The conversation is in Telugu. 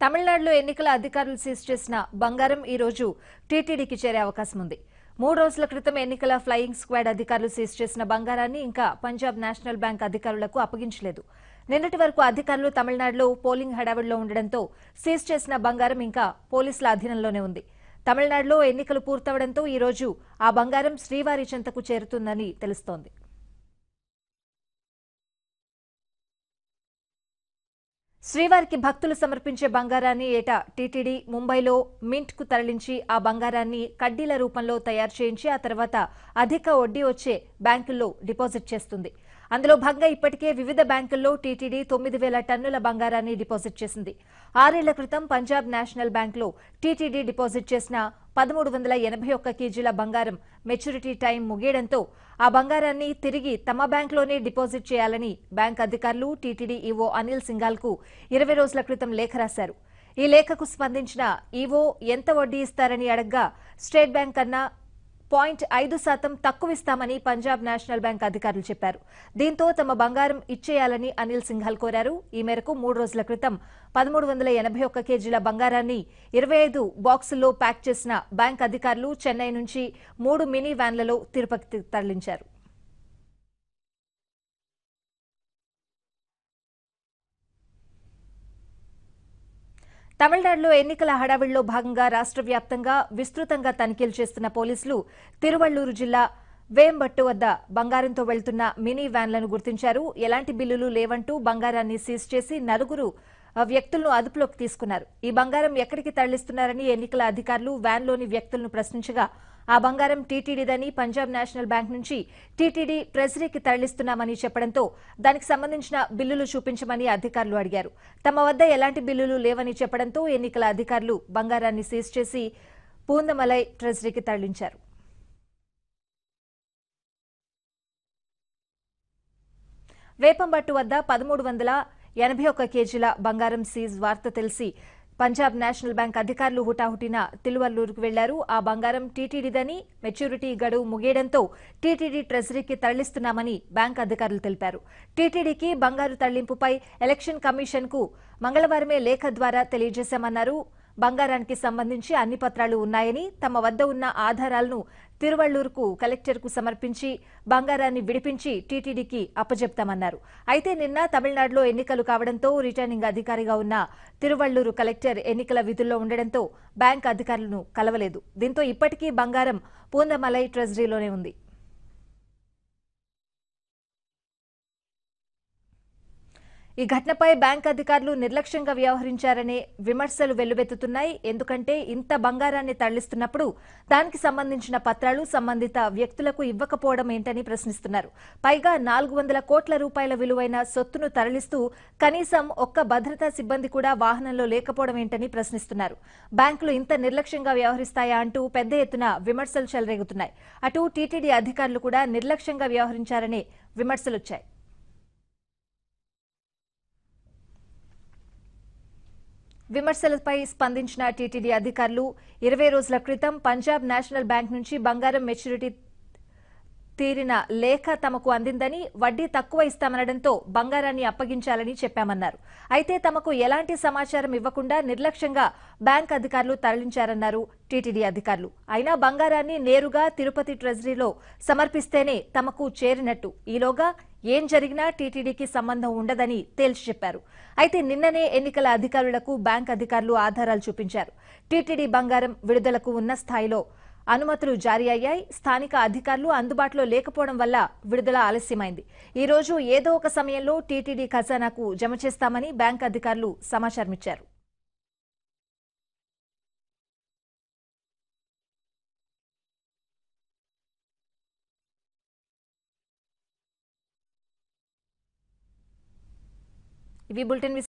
తమిళనాడులో ఎన్నికల అధికారులు సీజ్ చేసిన బంగారం ఈ రోజు టీటీడీకి చేరే అవకాశం ఉంది. 3 రోజుల క్రితం ఎన్నికల ఫ్లయింగ్ స్క్వాడ్ అధికారులు సీజ్ చేసిన బంగారాన్ని ఇంకా పంజాబ్ నేషనల్ బ్యాంక్ అధికారులకు అప్పగించలేదు. నిన్నటి వరకు అధికారులు తమిళనాడులో పోలింగ్ హడావిడిలో ఉండడంతో సీజ్ చేసిన బంగారం ఇంకా పోలీసుల అధీనంలోనే ఉంది. తమిళనాడులో ఎన్నికలు పూర్తవడంతో ఈ రోజు ఆ బంగారం శ్రీవారి చెంతకు చేరుతుందని తెలుస్తోంది. శ్రీవారికి భక్తులు సమర్పించే బంగారాన్ని ఏటా టీటీడీ ముంబైలో మింట్ కు తరలించి ఆ బంగారాన్ని కడ్డీల రూపంలో తయారు చేయించి ఆ తర్వాత అధిక వడ్డీ వచ్చే బ్యాంకుల్లో డిపాజిట్ చేస్తుంది. అందులో భాగంగా ఇప్పటికే వివిధ బ్యాంకుల్లో టీటీడీ 9,000 టన్నుల బంగారాన్ని డిపాజిట్ చేసింది. 6 ఏళ్ల క్రితం పంజాబ్ నేషనల్ బ్యాంకులో టీటీడీ డిపాజిట్ చేసిన 1381 కేజీల బంగారం మెచ్యూరిటీ టైం ముగియడంతో ఆ బంగారాన్ని తిరిగి తమ బ్యాంకులోనే డిపాజిట్ చేయాలని బ్యాంక్ అధికారులు టీటీడీ ఈవో అనిల్ సింఘాల్కు 20 రోజుల క్రితం లేఖ రాశారు. ఈ లేఖకు స్పందించిన ఈవో ఎంత వడ్డీ ఇస్తారని అడగ్గా స్టేట్ బ్యాంక్ కన్నా 0.5% తక్కువ ఇస్తామని పంజాబ్ నేషనల్ బ్యాంక్ అధికారులు చెప్పారు. దీంతో తమ బంగారం ఇచ్చేయాలని అనిల్ సింఘాల్ కోరారు. ఈ మేరకు 3 రోజుల క్రితం 1381 కేజీల బంగారాన్ని 25 బాక్సుల్లో ప్యాక్ చేసిన బ్యాంక్ అధికారులు చెన్నై నుంచి 3 మినీ వ్యాన్లలో తిరుపతికి తరలించారు. తమిళనాడులో ఎన్నికల హడావిడిలో భాగంగా రాష్ట్ర వ్యాప్తంగా విస్తృతంగా తనిఖీలు చేస్తున్న పోలీసులు తిరువళ్లూరు జిల్లా వేంబట్టు వద్ద బంగారంతో వెళ్తున్న మినీ వ్యాన్లను గుర్తించారు. ఎలాంటి బిల్లులు లేవంటూ బంగారాన్ని సీజ్ చేసి 4 వ్యక్తులను అదుపులోకి తీసుకున్నారు. ఈ బంగారం ఎక్కడికి తరలిస్తున్నారని ఎన్నికల అధికారులు వ్యాన్లోని వ్యక్తులను ప్రశ్నించగా ఆ బంగారం టీటీడీదని, పంజాబ్ నేషనల్ బ్యాంక్ నుంచి టీటీడీ ట్రెజరీకి తరలిస్తున్నామని చెప్పడంతో దానికి సంబంధించిన బిల్లులు చూపించమని అధికారులు అడిగారు. తమ వద్ద ఎలాంటి బిల్లులు లేవని చెప్పడంతో ఎన్నికల అధికారులు బంగారాన్ని సీజ్ చేసి పూందమలై ట్రెజరీకి తరలించారు. వేపంబట్టు వద్ద 1381 కేజీల బంగారం సీజ్ వార్త తెలిసి పంజాబ్ నేషనల్ బ్యాంక్ అధికారులు హుటాహుటిన తిరువల్లూరుకు వెళ్లారు. ఆ బంగారం టీటీడీదని, మెచ్యూరిటీ గడువు ముగియడంతో టీటీడీ ట్రెజరీకి తరలిస్తున్నామని బ్యాంక్ అధికారులు తెలిపారు. టీటీడీకి బంగారు తరలింపుపై ఎలక్షన్ కమిషన్కు మంగళవారమే లేఖ ద్వారా తెలియజేశామన్నారు. బంగారానికి సంబంధించి అన్ని పత్రాలు ఉన్నాయని, తమ వద్ద ఉన్న ఆధారాలను తిరువళ్లూరుకు కలెక్టర్కు సమర్పించి బంగారాన్ని విడిపించి టీటీడీకి అప్పజెప్తామన్నారు. అయితే నిన్న తమిళనాడులో ఎన్నికలు కావడంతో రిటర్నింగ్ అధికారిగా ఉన్న తిరువళ్లూరు కలెక్టర్ ఎన్నికల విధుల్లో ఉండడంతో బ్యాంక్ అధికారులను కలవలేదు. దీంతో ఇప్పటికీ బంగారం పూందమలై ట్రెజరీలోనే ఉంది. ఈ ఘటనపై బ్యాంక్ అధికారులు నిర్లక్ష్యంగా వ్యవహరించారనే విమర్శలు వెల్లువెత్తుతున్నాయి. ఎందుకంటే ఇంత బంగారాన్ని తరలిస్తున్నప్పుడు దానికి సంబంధించిన పత్రాలు సంబంధిత వ్యక్తులకు ఇవ్వకపోవడం ఏంటని ప్రశ్నిస్తున్నారు. పైగా 400 కోట్ల రూపాయల విలువైన సొత్తును తరలిస్తూ కనీసం ఒక్క భద్రతా సిబ్బంది కూడా వాహనంలో లేకపోవడం ఏంటని ప్రశ్నిస్తున్నారు. బ్యాంకులు ఇంత నిర్లక్ష్యంగా వ్యవహరిస్తాయా అంటూ పెద్ద ఎత్తున విమర్శలు చెలరేగుతున్నాయి. అటు టీటీడీ అధికారులు కూడా నిర్లక్ష్యంగా వ్యవహరించారనే విమర్శలొచ్చాయి. విమర్శలపై స్పందించిన టీటీడీ అధికారులు 20 రోజుల క్రితం పంజాబ్ నేషనల్ బ్యాంక్ నుంచి బంగారం మెచ్యూరిటీ తీరిన లేఖ తమకు అందిందని, వడ్డీ తక్కువ ఇస్తామనడంతో బంగారాన్ని అప్పగించాలని చెప్పామన్నారు. అయితే తమకు ఎలాంటి సమాచారం ఇవ్వకుండా నిర్లక్ష్యంగా బ్యాంక్ అధికారులు తరలించారన్నారు టీటీడీ అధికారులు. అయినా బంగారాన్ని నేరుగా తిరుపతి ట్రెజరీలో సమర్పిస్తేనే తమకు చేరినట్టు, ఈలోగా ఏం జరిగినా టీటీడీకి సంబంధం ఉండదని తేల్చి చెప్పారు. అయితే నిన్ననే ఎన్నికల అధికారులకు బ్యాంక్ అధికారులు ఆధారాలు చూపించారు. టీటీడీ బంగారం విడుదలకు ఉన్న స్థాయిలో అనుమతులు జారీ అయ్యాయి. స్థానిక అధికారులు అందుబాటులో లేకపోవడం వల్ల విడుదల ఆలస్యమైంది. ఈ రోజు ఏదో ఒక సమయంలో టీటీడీ ఖజానాకు జమ చేస్తామని బ్యాంక్ అధికారులు సమాచారమిచ్చారు. ఇవి బులెటిన్